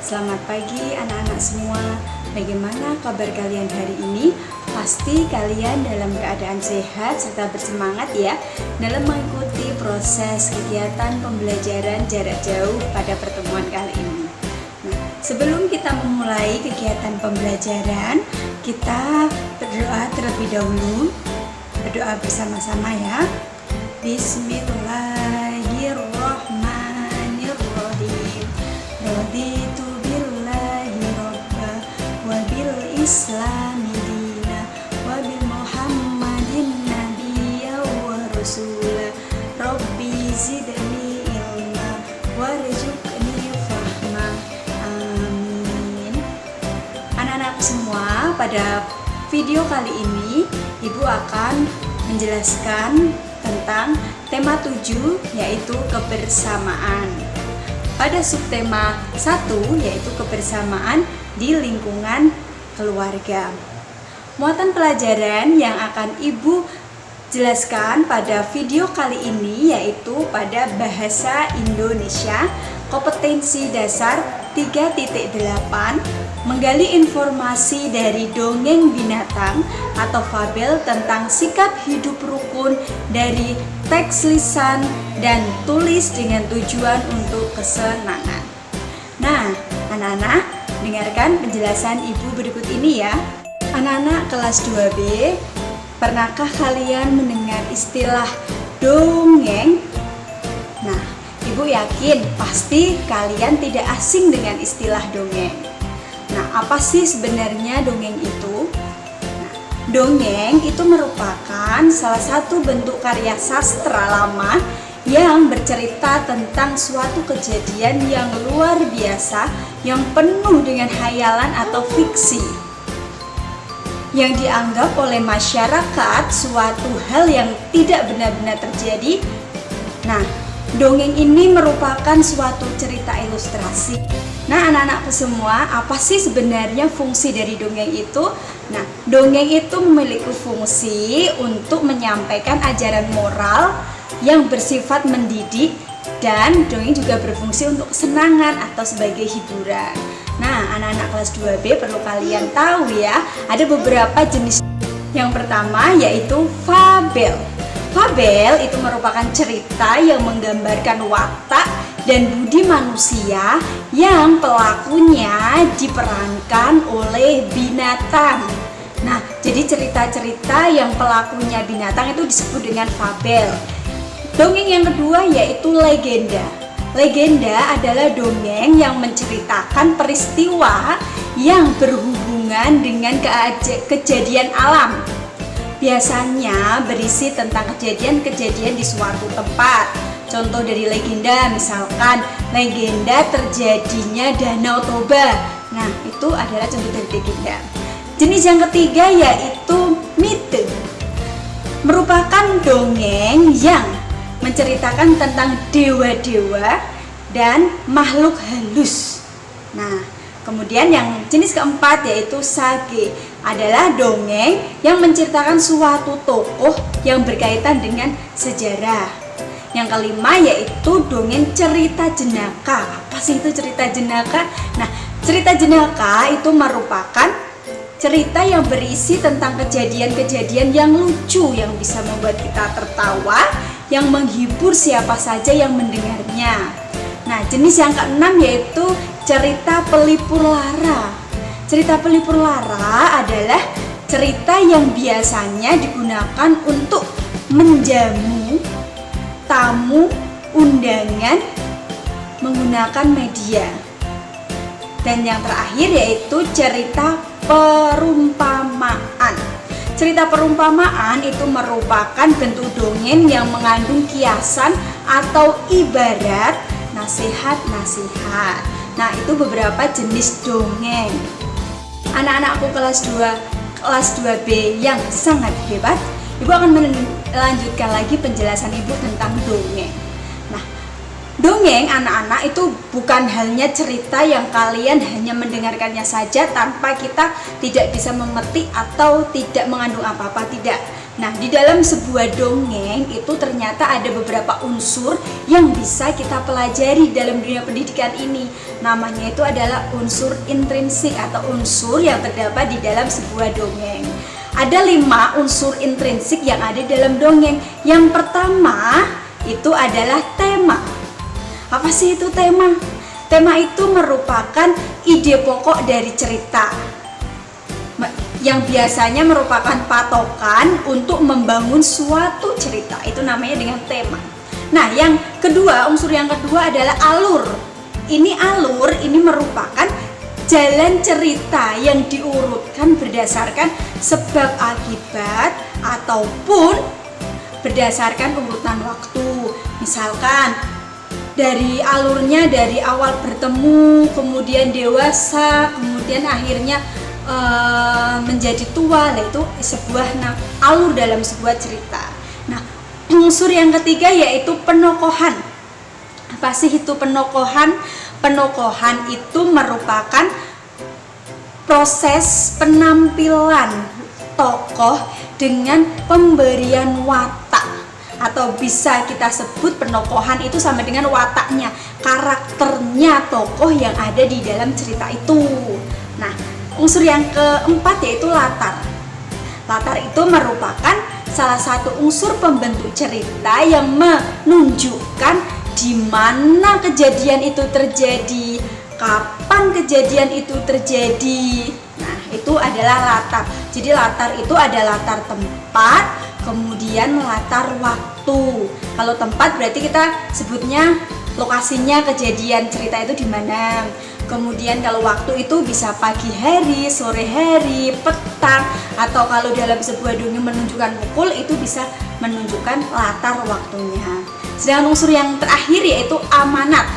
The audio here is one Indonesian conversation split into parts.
Selamat pagi anak-anak semua. Bagaimana kabar kalian hari ini? Pasti kalian dalam keadaan sehat serta bersemangat ya dalam mengikuti proses kegiatan pembelajaran jarak jauh pada pertemuan kali ini. Nah, sebelum kita memulai kegiatan pembelajaran, kita berdoa terlebih dahulu. Berdoa bersama-sama ya. Bismillahirrahmanirrahim. Raditu billahi robba wa bil islami dina wa bil muhammadin nabiyya wa rasula. Rabbi zidni ilma warzuqni fahma. Amin. Anak-anak semua, pada video kali ini Ibu akan menjelaskan tentang tema 7, yaitu kebersamaan. Pada subtema 1, yaitu kebersamaan di lingkungan keluarga. Muatan pelajaran yang akan Ibu jelaskan pada video kali ini yaitu pada bahasa Indonesia, kompetensi dasar 3.8, menggali informasi dari dongeng binatang atau fabel tentang sikap hidup rukun dari teks lisan dan tulis dengan tujuan untuk kesenangan. Nah, anak-anak, dengarkan penjelasan Ibu berikut ini ya. Anak-anak kelas 2B, pernahkah kalian mendengar istilah dongeng? Nah, Ibu yakin pasti kalian tidak asing dengan istilah dongeng. Nah, apa sih sebenarnya dongeng itu? Nah, dongeng itu merupakan salah satu bentuk karya sastra lama yang bercerita tentang suatu kejadian yang luar biasa yang penuh dengan khayalan atau fiksi, yang dianggap oleh masyarakat suatu hal yang tidak benar-benar terjadi. Nah, dongeng ini merupakan suatu cerita ilustrasi. Nah, anak-anakku semua, apa sih sebenarnya fungsi dari dongeng itu? Nah, dongeng itu memiliki fungsi untuk menyampaikan ajaran moral yang bersifat mendidik, dan dongeng juga berfungsi untuk kesenangan atau sebagai hiburan. Nah, anak-anak kelas 2B perlu kalian tahu ya, ada beberapa jenis. Yang pertama yaitu fabel. Fabel itu merupakan cerita yang menggambarkan watak dan budi manusia yang pelakunya diperankan oleh binatang. Nah, jadi cerita-cerita yang pelakunya binatang itu disebut dengan fabel. Dongeng yang kedua yaitu legenda. Legenda adalah dongeng yang menceritakan peristiwa yang berhubungan dengan kejadian alam. Biasanya berisi tentang kejadian-kejadian di suatu tempat. Contoh dari legenda, misalkan legenda terjadinya Danau Toba. Nah, itu adalah contoh dari legenda. Jenis yang ketiga yaitu mite. Merupakan dongeng yang menceritakan tentang dewa-dewa dan makhluk halus. Nah, kemudian yang jenis keempat yaitu sage, adalah dongeng yang menceritakan suatu tokoh yang berkaitan dengan sejarah. Yang kelima yaitu dongeng cerita jenaka. Apa sih itu cerita jenaka? Nah, cerita jenaka itu merupakan cerita yang berisi tentang kejadian-kejadian yang lucu yang bisa membuat kita tertawa, yang menghibur siapa saja yang mendengarnya. Nah, jenis yang keenam yaitu cerita pelipur lara. Cerita pelipur lara adalah cerita yang biasanya digunakan untuk menjamu tamu undangan menggunakan media. Dan yang terakhir yaitu cerita perumpamaan. Cerita perumpamaan itu merupakan bentuk dongeng yang mengandung kiasan atau ibarat nasihat-nasihat. Nah, itu beberapa jenis dongeng. Anak-anakku kelas 2B yang sangat hebat, Ibu akan melanjutkan lagi penjelasan Ibu tentang dongeng. Nah, dongeng anak-anak itu bukan hanya cerita yang kalian hanya mendengarkannya saja tanpa kita tidak bisa memetik atau tidak mengandung apa-apa, tidak. Nah, di dalam sebuah dongeng itu ternyata ada beberapa unsur yang bisa kita pelajari dalam dunia pendidikan ini. Namanya itu adalah unsur intrinsik atau unsur yang terdapat di dalam sebuah dongeng. Ada 5 unsur intrinsik yang ada dalam dongeng. Yang pertama itu adalah tema. Apa sih itu tema? Tema itu merupakan ide pokok dari cerita, yang biasanya merupakan patokan untuk membangun suatu cerita. Itu namanya dengan tema. Nah, yang kedua, unsur yang kedua adalah alur. Alur ini merupakan jalan cerita yang diurutkan berdasarkan sebab akibat ataupun berdasarkan urutan waktu. Misalkan dari alurnya dari awal bertemu, kemudian dewasa, kemudian akhirnya menjadi tua, yaitu sebuah alur dalam sebuah cerita. Nah, unsur yang ketiga yaitu penokohan. Apa sih itu penokohan? Penokohan itu merupakan proses penampilan tokoh dengan pemberian watak, atau bisa kita sebut penokohan itu sama dengan wataknya, karakternya tokoh yang ada di dalam cerita itu. Nah, unsur yang keempat yaitu latar. Latar itu merupakan salah satu unsur pembentuk cerita yang menunjukkan di mana kejadian itu terjadi, kapan kejadian itu terjadi. Nah, itu adalah latar. Jadi latar itu ada latar tempat, kemudian latar waktu. Kalau tempat berarti kita sebutnya lokasinya kejadian cerita itu di mana. Kemudian kalau waktu itu bisa pagi hari, sore hari, petang, atau kalau dalam sebuah dongeng menunjukkan pukul itu bisa menunjukkan latar waktunya. Sedangkan unsur yang terakhir yaitu amanat.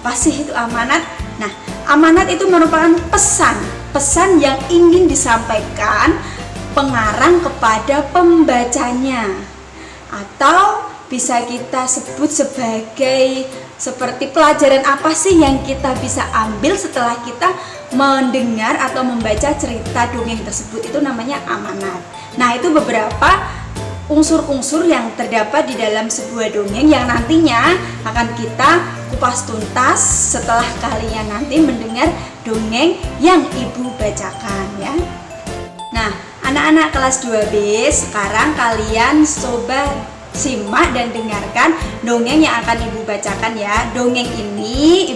Apa sih itu amanat? Nah, amanat itu merupakan pesan yang ingin disampaikan pengarang kepada pembacanya, atau bisa kita sebut sebagai seperti pelajaran apa sih yang kita bisa ambil setelah kita mendengar atau membaca cerita dongeng tersebut, itu namanya amanat. Nah, itu beberapa unsur-unsur yang terdapat di dalam sebuah dongeng yang nantinya akan kita kupas tuntas setelah kalian nanti mendengar dongeng yang ibu bacakan ya. Nah, anak-anak kelas 2B, sekarang kalian coba simak dan dengarkan dongeng yang akan ibu bacakan ya. Dongeng ini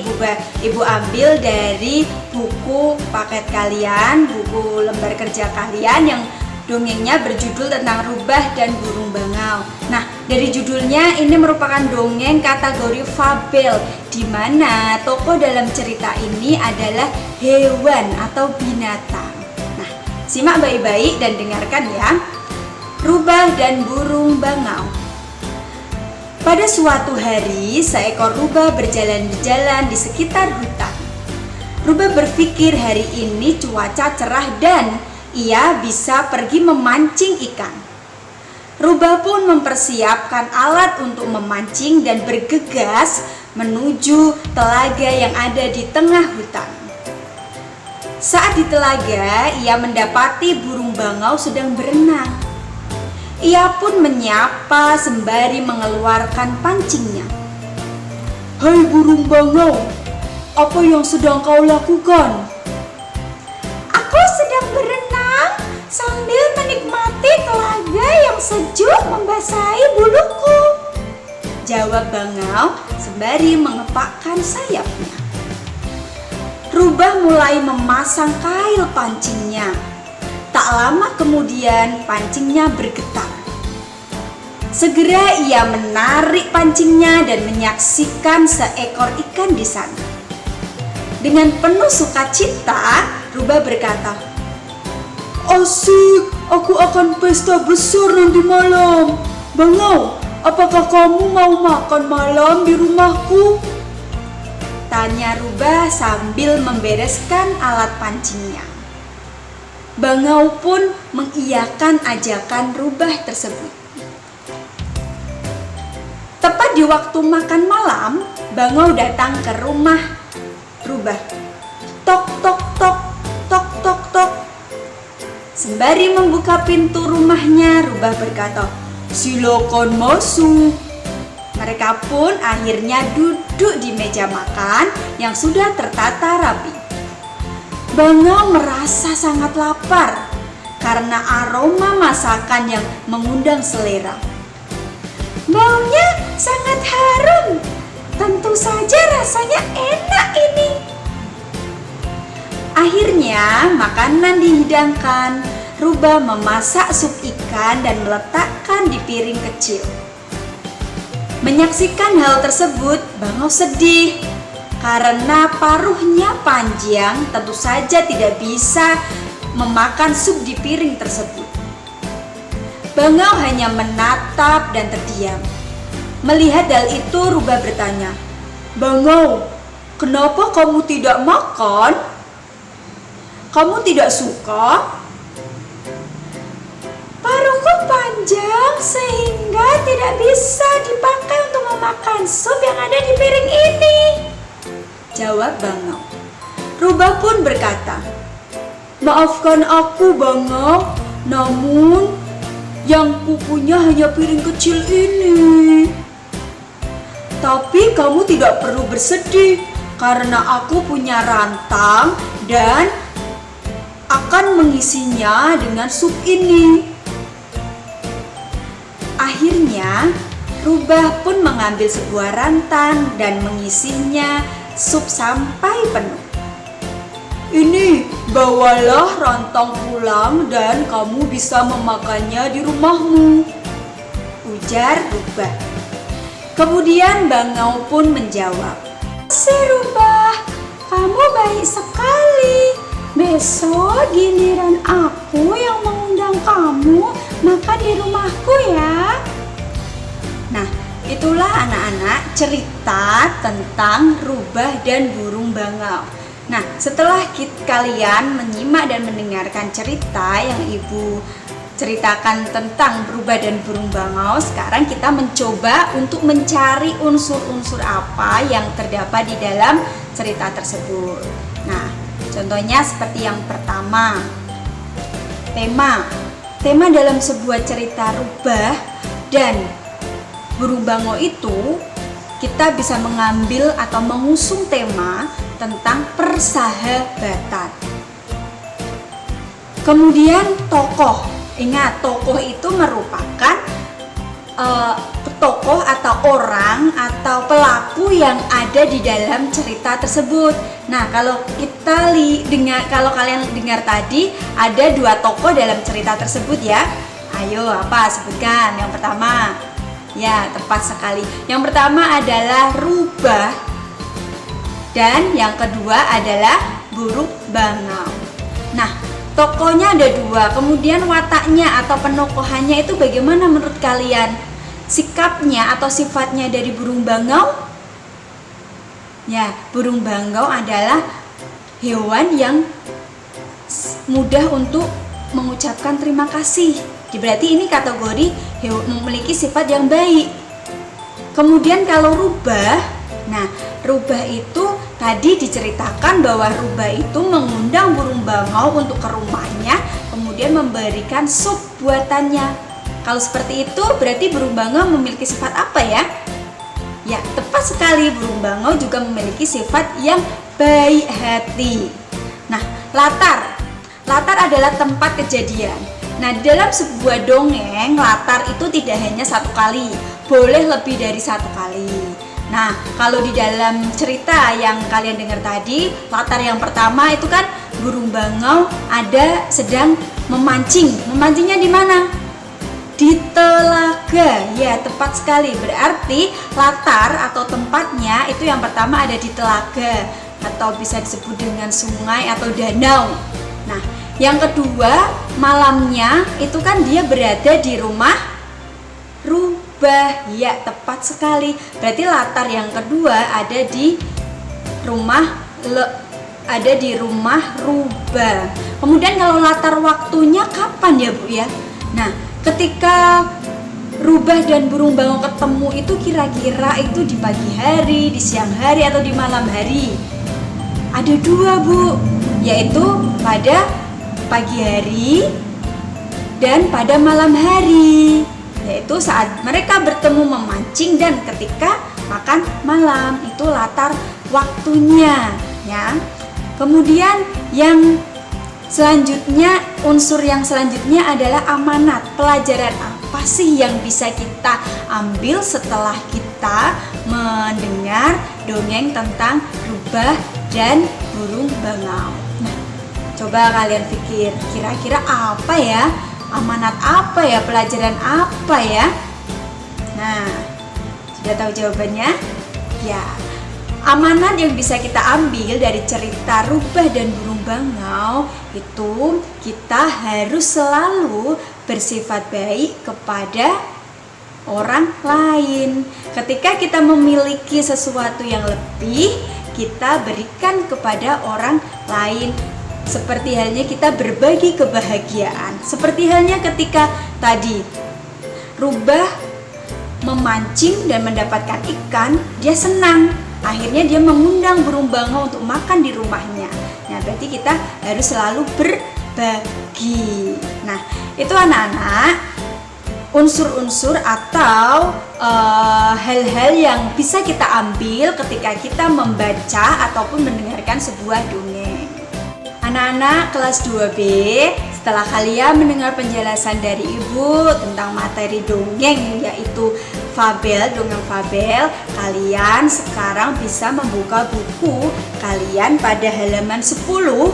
ibu ambil dari buku paket kalian, buku lembar kerja kalian yang dongengnya berjudul tentang rubah dan burung bangau. Nah, dari judulnya ini merupakan dongeng kategori fabel, di mana tokoh dalam cerita ini adalah hewan atau binatang. Nah, simak baik-baik dan dengarkan ya. Rubah dan burung bangau. Pada suatu hari, seekor rubah berjalan-jalan di sekitar hutan. Rubah berpikir hari ini cuaca cerah dan ia bisa pergi memancing ikan. Rubah pun mempersiapkan alat untuk memancing dan bergegas menuju telaga yang ada di tengah hutan. Saat di telaga, ia mendapati burung bangau sedang berenang. Ia pun menyapa sembari mengeluarkan pancingnya. "Hai burung bangau, apa yang sedang kau lakukan?" "Aku sedang berenang sambil menikmati telaga yang sejuk membasahi buluku," jawab bangau sembari mengepakkan sayapnya. Rubah mulai memasang kail pancingnya. Tak lama kemudian pancingnya bergetar. Segera ia menarik pancingnya dan menyaksikan seekor ikan di sana. Dengan penuh sukacita, Rubah berkata, "Asik, aku akan pesta besar nanti malam. Bangau, apakah kamu mau makan malam di rumahku?" tanya Rubah sambil membereskan alat pancingnya. Bangau pun mengiyakan ajakan Rubah tersebut. Tepat di waktu makan malam, Bangau datang ke rumah Rubah. Tok tok tok, tok tok tok. Sembari membuka pintu rumahnya, Rubah berkata, "Silakan masuk." Mereka pun akhirnya duduk di meja makan yang sudah tertata rapi. Bangau merasa sangat lapar karena aroma masakan yang mengundang selera. Baunya sangat harum, tentu saja rasanya enak ini. Akhirnya makanan dihidangkan. Rubah memasak sup ikan dan meletakkan di piring kecil. Menyaksikan hal tersebut, Bangau sedih karena paruhnya panjang, tentu saja tidak bisa memakan sup di piring tersebut. Bangau hanya menatap dan terdiam. Melihat hal itu, Rubah bertanya, "Bangau, kenapa kamu tidak makan? Kamu tidak suka?" "Paruhku panjang sehingga tidak bisa dipakai untuk memakan sup yang ada di piring ini," jawab Bangau. Rubah pun berkata, "Maafkan aku, Bangau, namun yang kupunya hanya piring kecil ini. Tapi kamu tidak perlu bersedih karena aku punya rantang dan akan mengisinya dengan sup ini." Akhirnya, Rubah pun mengambil sebuah rantang dan mengisinya sup sampai penuh. "Ini, bawalah rantang pulang dan kamu bisa memakannya di rumahmu," ujar Rubah. Kemudian Bangau pun menjawab, "Si Rubah, kamu baik sekali. Besok giliran aku yang mengundang kamu makan di rumahku ya." Nah, itulah anak-anak cerita tentang Rubah dan burung bangau. Nah, setelah kalian menyimak dan mendengarkan cerita yang Ibu ceritakan tentang Rubah dan burung bangau, sekarang kita mencoba untuk mencari unsur-unsur apa yang terdapat di dalam cerita tersebut. Nah, contohnya seperti yang pertama, tema dalam sebuah cerita Rubah dan burung bangau itu kita bisa mengambil atau mengusung tema tentang persahabatan. Kemudian tokoh, ingat tokoh itu merupakan tokoh atau orang atau pelaku yang ada di dalam cerita tersebut. Nah, kalau kalau kalian dengar tadi ada dua tokoh dalam cerita tersebut ya. Ayo, apa? Sebutkan. Yang pertama. Ya, tepat sekali. Yang pertama adalah Rubah dan yang kedua adalah burung bangau. Nah, tokohnya ada dua. Kemudian wataknya atau penokohannya itu bagaimana menurut kalian? Sikapnya atau sifatnya dari burung bangau? Ya, burung bangau adalah hewan yang mudah untuk mengucapkan terima kasih. Berarti ini kategori memiliki sifat yang baik. Kemudian kalau Rubah, nah Rubah itu tadi diceritakan bahwa Rubah itu mengundang burung bangau untuk ke rumahnya, kemudian memberikan sup buatannya. Kalau seperti itu berarti burung bangau memiliki sifat apa ya? Ya, tepat sekali, burung bangau juga memiliki sifat yang baik hati. Nah, latar adalah tempat kejadian. Nah, dalam sebuah dongeng, latar itu tidak hanya satu kali, boleh lebih dari satu kali. Nah, kalau di dalam cerita yang kalian dengar tadi, latar yang pertama itu kan burung bangau ada sedang memancing. Memancingnya di mana? Di telaga. Ya, tepat sekali. Berarti latar atau tempatnya itu yang pertama ada di telaga atau bisa disebut dengan sungai atau danau. Nah, yang kedua, malamnya itu kan dia berada di rumah Rubah. Ya, tepat sekali. Berarti latar yang kedua ada di rumah Rubah. Kemudian kalau latar waktunya kapan ya, Bu ya? Nah, ketika Rubah dan burung bangau ketemu itu kira-kira itu di pagi hari, di siang hari atau di malam hari? Ada dua, Bu, yaitu pada pagi hari dan pada malam hari, yaitu saat mereka bertemu memancing dan ketika makan malam. Itu latar waktunya ya. Kemudian yang selanjutnya, unsur yang selanjutnya adalah amanat. Pelajaran apa sih yang bisa kita ambil setelah kita mendengar dongeng tentang rubah dan burung bangau? Nah, coba kalian pikir, kira-kira apa ya? Amanat apa ya? Pelajaran apa ya? Nah, sudah tahu jawabannya? Ya, amanat yang bisa kita ambil dari cerita rubah dan burung bangau itu, kita harus selalu bersifat baik kepada orang lain. Ketika kita memiliki sesuatu yang lebih, kita berikan kepada orang lain. Seperti halnya kita berbagi kebahagiaan. Seperti halnya ketika tadi rubah memancing dan mendapatkan ikan, dia senang. Akhirnya dia mengundang burung bangau untuk makan di rumahnya. Nah, berarti kita harus selalu berbagi. Nah, itu anak-anak unsur-unsur atau hal-hal yang bisa kita ambil ketika kita membaca ataupun mendengarkan sebuah dongeng. Anak-anak kelas 2B, setelah kalian mendengar penjelasan dari Ibu tentang materi dongeng yaitu fabel, dongeng fabel, kalian sekarang bisa membuka buku kalian pada halaman 10.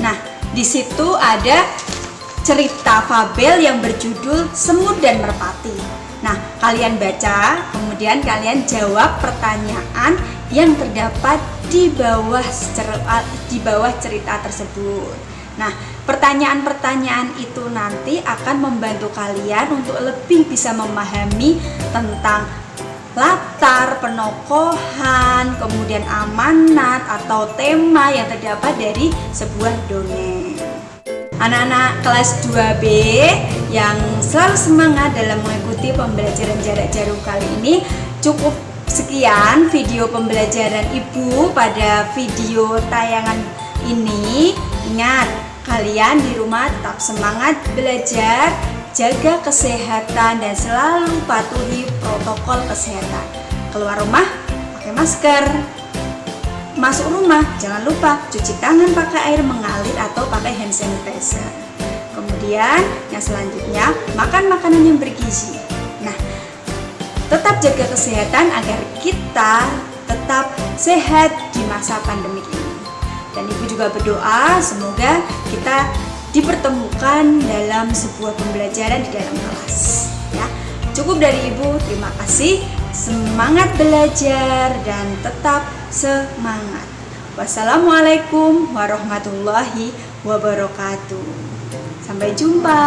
Nah, di situ ada cerita fabel yang berjudul Semut dan Merpati. Nah, kalian baca, kemudian kalian jawab pertanyaan yang terdapat di bawah cerita tersebut. Nah, pertanyaan-pertanyaan itu nanti akan membantu kalian untuk lebih bisa memahami tentang latar, penokohan, kemudian amanat atau tema yang terdapat dari sebuah dongeng. Anak-anak kelas 2B yang selalu semangat dalam mengikuti pembelajaran jarak jauh kali ini, cukup sekian video pembelajaran Ibu pada video tayangan ini. Ingat, kalian di rumah tetap semangat belajar, jaga kesehatan dan selalu patuhi protokol kesehatan. Keluar rumah pakai masker. Masuk rumah jangan lupa cuci tangan pakai air mengalir atau pakai hand sanitizer. Kemudian yang selanjutnya, makan makanan yang bergizi. Nah, tetap jaga kesehatan agar kita tetap sehat di masa pandemi ini. Dan Ibu juga berdoa semoga kita dipertemukan dalam sebuah pembelajaran di dalam kelas ya. Cukup dari Ibu, terima kasih. Semangat belajar dan tetap semangat. Wassalamualaikum warahmatullahi wabarakatuh. Sampai jumpa.